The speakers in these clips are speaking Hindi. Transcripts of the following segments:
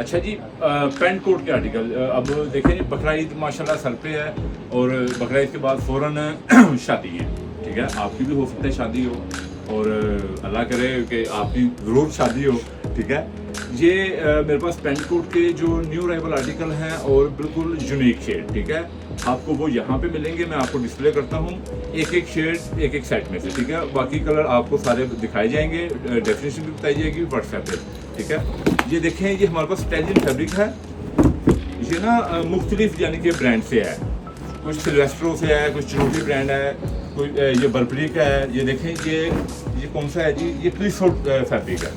अच्छा जी, पेंट कोट के आर्टिकल अब देखें जी, बकरा ईद माशाल्लाह सर पे है और बकरा ईद के बाद फ़ौरन शादी है। ठीक है, आपकी भी हो सकता है शादी हो और अल्लाह करे कि आपकी ज़रूर शादी हो। ठीक है, ये मेरे पास पेंट कोट के जो न्यू अराइवल आर्टिकल हैं और बिल्कुल यूनिक शेड। ठीक है, आपको वो यहाँ पे मिलेंगे, मैं आपको डिस्प्ले करता हूँ एक एक शेड एक एक सेट में से। ठीक है, बाकी कलर आपको सारे दिखाए जाएंगे, डेफिनेशन भी बताई जाएगी व्हाट्सएप पे। ठीक है, ये देखें, ये हमारे पास स्टैलियन फैब्रिक है। ये ना मुख्तलिफ यानी कि ब्रांड से है, कुछ सिल्वेस्ट्रो से है, कुछ चिनोटी ब्रांड है, कोई ये बर्बरी का है। ये देखें, ये कौन सा है जी, ये प्लीसोट फैब्रिक है,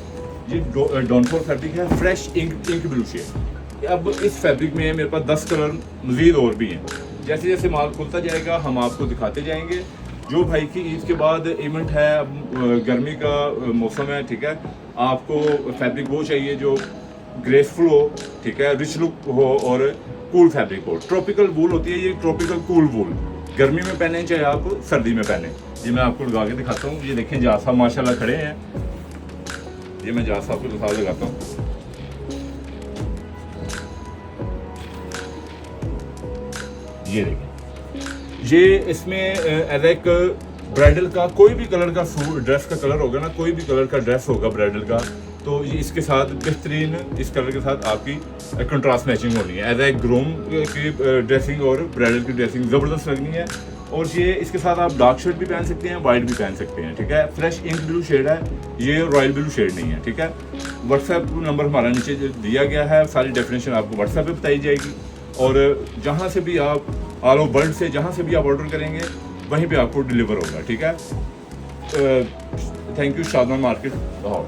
ये डॉनफोर फैब्रिक है, फ्रेश इंक ब्लू शेड। अब इस फैब्रिक में मेरे पास 10 कलर मज़ीद और भी हैं। जैसे जैसे माल खुलता जाएगा हम आपको दिखाते जाएंगे। जो भाई की ईद के बाद इवेंट है, अब गर्मी का मौसम है। ठीक है, आपको फैब्रिक वो चाहिए जो ग्रेसफुल हो, ठीक है, रिच लुक हो और कूल फैब्रिक हो। ट्रॉपिकल वूल होती है ये, ट्रॉपिकल कूल वूल, गर्मी में पहने चाहे आप सर्दी में पहने। ये मैं आपको लगा के दिखाता हूँ। ये देखें, जासा माशाल्लाह खड़े हैं। ये मैं जासा आपको दिखा लगाता हूँ। ये देखें, ये इसमें एज एक ब्राइडल का कोई भी कलर का ड्रेस का कलर होगा ना, कोई भी कलर का ड्रेस होगा ब्राइडल का, तो ये इसके साथ बेहतरीन, इस कलर के साथ आपकी कंट्रास्ट मैचिंग होनी है। एज ए ग्रूम की ड्रेसिंग और ब्राइडल की ड्रेसिंग ज़बरदस्त लगनी है। और ये इसके साथ आप डार्क शर्ट भी पहन सकते हैं, वाइट भी पहन सकते हैं। ठीक है, फ्रेश इंक ब्लू शेड है, ये रॉयल ब्लू शेड नहीं है। ठीक है, व्हाट्सएप नंबर हमारा नीचे दिया गया है, सारी डेफिनेशन आपको व्हाट्सएप पे बताई जाएगी। और जहाँ से भी आप ऑल ओवर वर्ल्ड से जहाँ से भी आप ऑर्डर करेंगे वहीं पे आपको डिलीवर होगा। ठीक है, thank you, Shadman market Lahore.